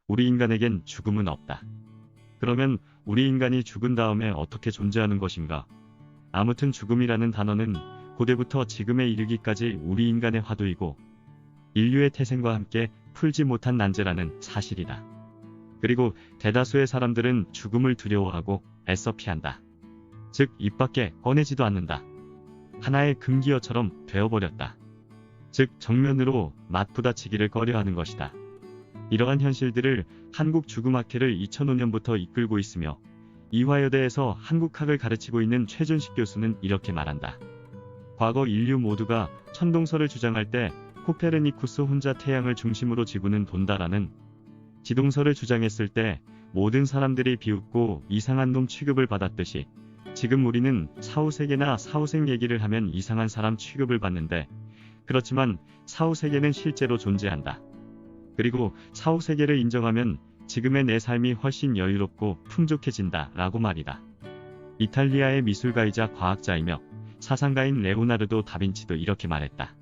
우리 인간에겐 죽음은 없다. 그러면 우리 인간이 죽은 다음에 어떻게 존재하는 것인가? 아무튼 죽음이라는 단어는 고대부터 지금에 이르기까지 우리 인간의 화두이고 인류의 태생과 함께 풀지 못한 난제라는 사실이다. 그리고 대다수의 사람들은 죽음을 두려워하고 애써 피한다. 즉 입 밖에 꺼내지도 않는다. 하나의 금기어처럼 되어버렸다. 즉 정면으로 맞부다치기를 꺼려하는 것이다. 이러한 현실들을 한국 죽음학회를 2005년부터 이끌고 있으며 이화여대에서 한국학을 가르치고 있는 최준식 교수는 이렇게 말한다. 과거 인류 모두가 천동설을 주장할 때 코페르니쿠스 혼자 태양을 중심으로 지구는 돈다라는 지동설을 주장했을 때 모든 사람들이 비웃고 이상한 놈 취급을 받았듯이 지금 우리는 사후세계나 사후생 얘기를 하면 이상한 사람 취급을 받는데, 그렇지만 사후세계는 실제로 존재한다. 그리고 사후세계를 인정하면 지금의 내 삶이 훨씬 여유롭고 풍족해진다 라고 말이다. 이탈리아의 미술가이자 과학자이며 사상가인 레오나르도 다빈치도 이렇게 말했다.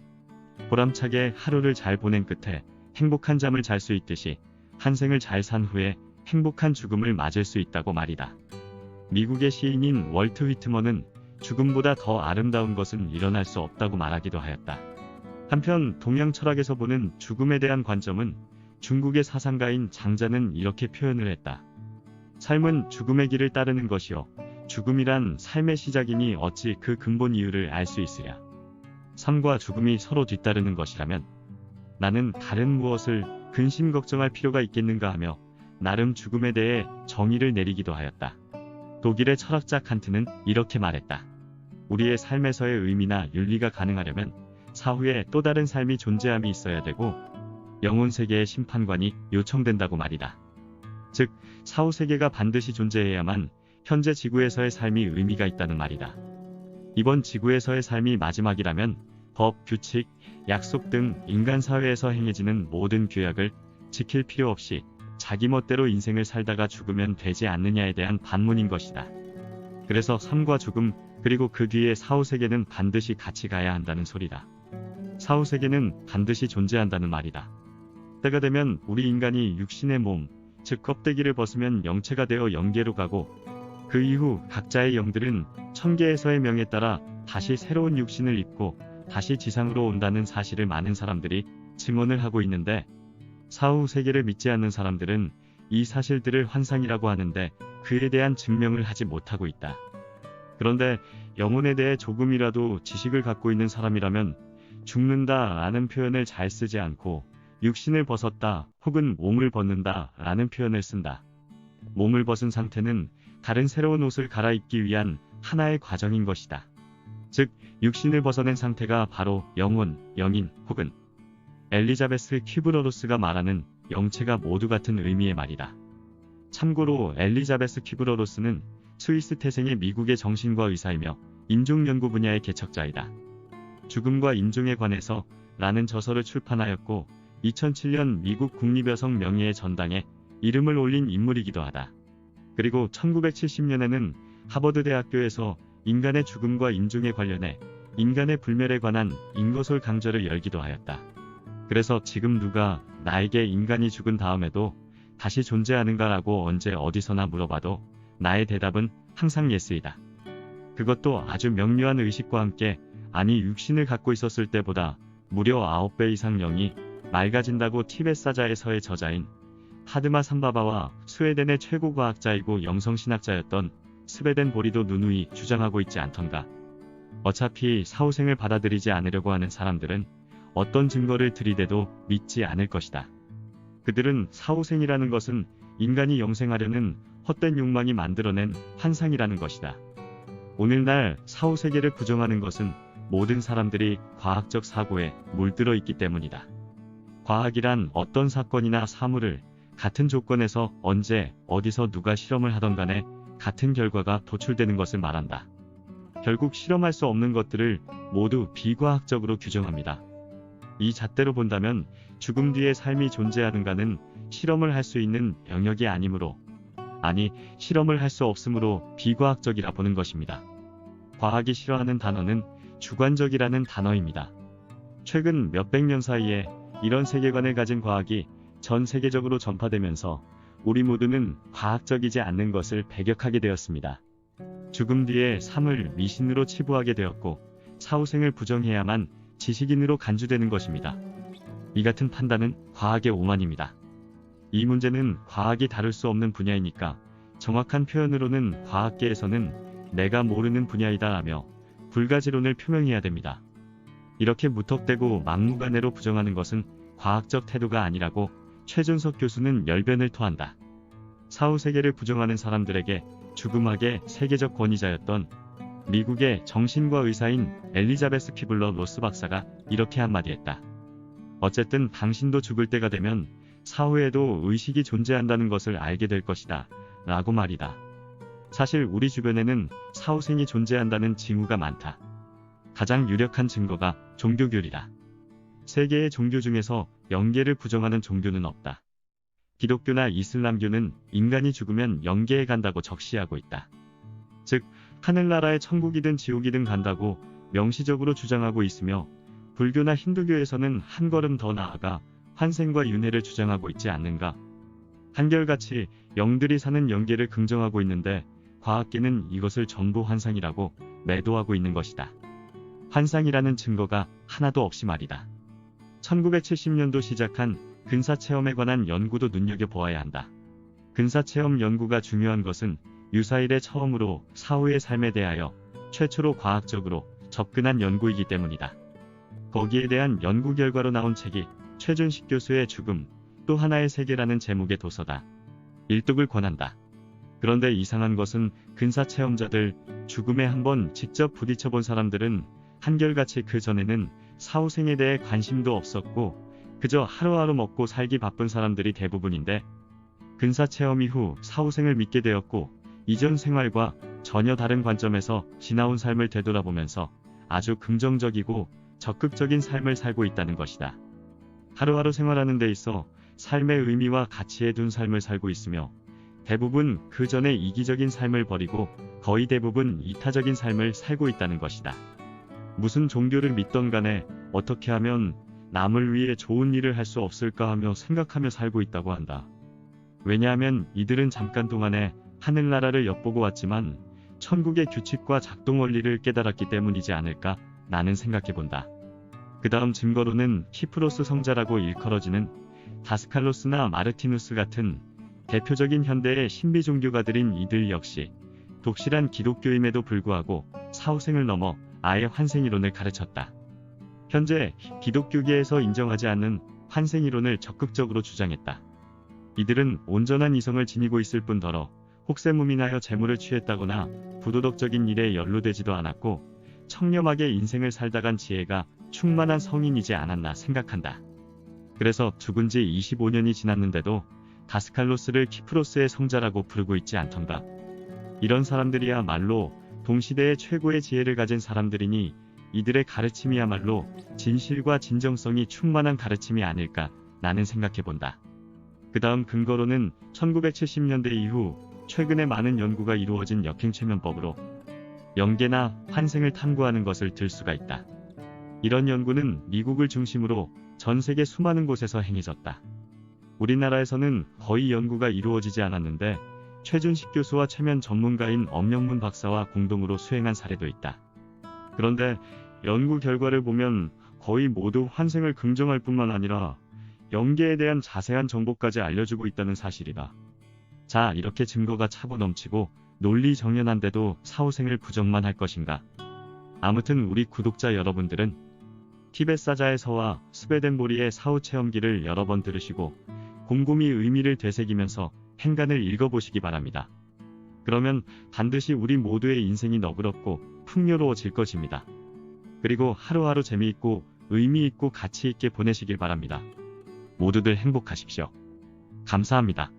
보람차게 하루를 잘 보낸 끝에 행복한 잠을 잘 수 있듯이 한 생을 잘 산 후에 행복한 죽음을 맞을 수 있다고 말이다. 미국의 시인인 월트 휘트먼은 죽음보다 더 아름다운 것은 일어날 수 없다고 말하기도 하였다. 한편 동양 철학에서 보는 죽음에 대한 관점은 중국의 사상가인 장자는 이렇게 표현을 했다. 삶은 죽음의 길을 따르는 것이요, 죽음이란 삶의 시작이니 어찌 그 근본 이유를 알 수 있으랴. 삶과 죽음이 서로 뒤따르는 것이라면 나는 다른 무엇을 근심 걱정할 필요가 있겠는가 하며 나름 죽음에 대해 정의를 내리기도 하였다. 독일의 철학자 칸트는 이렇게 말했다. 우리의 삶에서의 의미나 윤리가 가능하려면 사후에 또 다른 삶이 존재함이 있어야 되고 영혼세계의 심판관이 요청된다고 말이다. 즉 사후세계가 반드시 존재해야만 현재 지구에서의 삶이 의미가 있다는 말이다. 이번 지구에서의 삶이 마지막이라면 법, 규칙, 약속 등 인간 사회에서 행해지는 모든 규약을 지킬 필요 없이 자기 멋대로 인생을 살다가 죽으면 되지 않느냐에 대한 반문인 것이다. 그래서 삶과 죽음, 그리고 그 뒤에 사후세계는 반드시 같이 가야 한다는 소리다. 사후세계는 반드시 존재한다는 말이다. 때가 되면 우리 인간이 육신의 몸, 즉 껍데기를 벗으면 영체가 되어 영계로 가고 그 이후 각자의 영들은 천계에서의 명에 따라 다시 새로운 육신을 입고 다시 지상으로 온다는 사실을 많은 사람들이 증언을 하고 있는데, 사후 세계를 믿지 않는 사람들은 이 사실들을 환상이라고 하는데 그에 대한 증명을 하지 못하고 있다. 그런데 영혼에 대해 조금이라도 지식을 갖고 있는 사람이라면 죽는다 라는 표현을 잘 쓰지 않고 육신을 벗었다 혹은 몸을 벗는다 라는 표현을 쓴다. 몸을 벗은 상태는 다른 새로운 옷을 갈아입기 위한 하나의 과정인 것이다. 즉 육신을 벗어낸 상태가 바로 영혼, 영인 혹은 엘리자베스 퀴브러로스가 말하는 영체가 모두 같은 의미의 말이다. 참고로 엘리자베스 퀴브러로스는 스위스 태생의 미국의 정신과 의사이며 인종연구 분야의 개척자이다. 죽음과 인종에 관해서 라는 저서를 출판하였고 2007년 미국 국립여성 명예의 전당에 이름을 올린 인물이기도 하다. 그리고 1970년에는 하버드 대학교에서 인간의 죽음과 인종에 관련해 인간의 불멸에 관한 인거솔 강좌를 열기도 하였다. 그래서 지금 누가 나에게 인간이 죽은 다음에도 다시 존재하는가라고 언제 어디서나 물어봐도 나의 대답은 항상 예스이다. 그것도 아주 명료한 의식과 함께, 아니 육신을 갖고 있었을 때보다 무려 9배 이상 영이 맑아진다고 티벳 사자에서의 저자인 하드마 삼바바와 스웨덴의 최고 과학자이고 영성신학자였던 스베덴 보리도 누누이 주장하고 있지 않던가. 어차피 사후생을 받아들이지 않으려고 하는 사람들은 어떤 증거를 들이대도 믿지 않을 것이다. 그들은 사후생이라는 것은 인간이 영생하려는 헛된 욕망이 만들어낸 환상이라는 것이다. 오늘날 사후세계를 부정하는 것은 모든 사람들이 과학적 사고에 물들어 있기 때문이다. 과학이란 어떤 사건이나 사물을 같은 조건에서 언제 어디서 누가 실험을 하던 간에 같은 결과가 도출되는 것을 말한다. 결국 실험할 수 없는 것들을 모두 비과학적으로 규정합니다. 이 잣대로 본다면 죽음 뒤에 삶이 존재하는가는 실험을 할 수 있는 영역이 아니므로, 아니 실험을 할 수 없으므로 비과학적이라 보는 것입니다. 과학이 싫어하는 단어는 주관적이라는 단어입니다. 최근 몇백 년 사이에 이런 세계관을 가진 과학이 전 세계적으로 전파되면서 우리 모두는 과학적이지 않는 것을 배격하게 되었습니다. 죽음 뒤에 삶을 미신으로 치부하게 되었고 사후생을 부정해야만 지식인으로 간주되는 것입니다. 이 같은 판단은 과학의 오만입니다. 이 문제는 과학이 다룰 수 없는 분야이니까 정확한 표현으로는 과학계에서는 내가 모르는 분야이다 라며 불가지론을 표명해야 됩니다. 이렇게 무턱대고 막무가내로 부정하는 것은 과학적 태도가 아니라고 최준석 교수는 열변을 토한다. 사후세계를 부정하는 사람들에게 죽음학의 세계적 권위자였던 미국의 정신과 의사인 엘리자베스 키블러 로스 박사가 이렇게 한마디 했다. 어쨌든 당신도 죽을 때가 되면 사후에도 의식이 존재한다는 것을 알게 될 것이다 라고 말이다. 사실 우리 주변에는 사후생이 존재한다는 징후가 많다. 가장 유력한 증거가 종교교리다. 세계의 종교 중에서 영계를 부정하는 종교는 없다. 기독교나 이슬람교는 인간이 죽으면 영계에 간다고 적시하고 있다. 즉 하늘나라의 천국이든 지옥이든 간다고 명시적으로 주장하고 있으며 불교나 힌두교에서는 한 걸음 더 나아가 환생과 윤회를 주장하고 있지 않는가. 한결같이 영들이 사는 영계를 긍정하고 있는데 과학계는 이것을 전부 환상이라고 매도하고 있는 것이다. 환상이라는 증거가 하나도 없이 말이다. 1970년도 시작한 근사체험에 관한 연구도 눈여겨보아야 한다. 근사체험 연구가 중요한 것은 유사일에 처음으로 사후의 삶에 대하여 최초로 과학적으로 접근한 연구이기 때문이다. 거기에 대한 연구 결과로 나온 책이 최준식 교수의 죽음, 또 하나의 세계라는 제목의 도서다. 일독을 권한다. 그런데 이상한 것은 근사체험자들, 죽음에 한번 직접 부딪혀본 사람들은 한결같이 그 전에는 사후생에 대해 관심도 없었고 그저 하루하루 먹고 살기 바쁜 사람들이 대부분인데 근사체험 이후 사후생을 믿게 되었고 이전 생활과 전혀 다른 관점에서 지나온 삶을 되돌아보면서 아주 긍정적이고 적극적인 삶을 살고 있다는 것이다. 하루하루 생활하는 데 있어 삶의 의미와 가치에 둔 삶을 살고 있으며 대부분 그 전에 이기적인 삶을 버리고 거의 대부분 이타적인 삶을 살고 있다는 것이다. 무슨 종교를 믿던 간에 어떻게 하면 남을 위해 좋은 일을 할 수 없을까 하며 생각하며 살고 있다고 한다. 왜냐하면 이들은 잠깐 동안에 하늘나라를 엿보고 왔지만 천국의 규칙과 작동 원리를 깨달았기 때문이지 않을까 나는 생각해본다. 그 다음 증거로는 키프로스 성자라고 일컬어지는 다스칼로스나 마르티누스 같은 대표적인 현대의 신비 종교가들인 이들 역시 독실한 기독교임에도 불구하고 사후생을 넘어 아예 환생이론을 가르쳤다. 현재 기독교계에서 인정하지 않는 환생이론을 적극적으로 주장했다. 이들은 온전한 이성을 지니고 있을 뿐더러 혹세무민하여 재물을 취했다거나 부도덕적인 일에 연루되지도 않았고 청렴하게 인생을 살다간 지혜가 충만한 성인이지 않았나 생각한다. 그래서 죽은 지 25년이 지났는데도 다스칼로스를 키프로스의 성자라고 부르고 있지 않던가. 이런 사람들이야말로 동시대의 최고의 지혜를 가진 사람들이니 이들의 가르침이야말로 진실과 진정성이 충만한 가르침이 아닐까 나는 생각해본다. 그 다음 근거로는 1970년대 이후 최근에 많은 연구가 이루어진 역행최면법으로 영계나 환생을 탐구하는 것을 들 수가 있다. 이런 연구는 미국을 중심으로 전 세계 수많은 곳에서 행해졌다. 우리나라에서는 거의 연구가 이루어지지 않았는데 최준식 교수와 최면 전문가인 엄영문 박사와 공동으로 수행한 사례도 있다. 그런데 연구 결과를 보면 거의 모두 환생을 긍정할 뿐만 아니라 영계에 대한 자세한 정보까지 알려주고 있다는 사실이다. 자, 이렇게 증거가 차고 넘치고 논리 정연한데도 사후생을 부정만 할 것인가? 아무튼 우리 구독자 여러분들은 티벳 사자에서와 스베덴보리의 사후체험기를 여러 번 들으시고 곰곰이 의미를 되새기면서 행간을 읽어보시기 바랍니다. 그러면 반드시 우리 모두의 인생이 너그럽고 풍요로워질 것입니다. 그리고 하루하루 재미있고 의미있고 가치있게 보내시길 바랍니다. 모두들 행복하십시오. 감사합니다.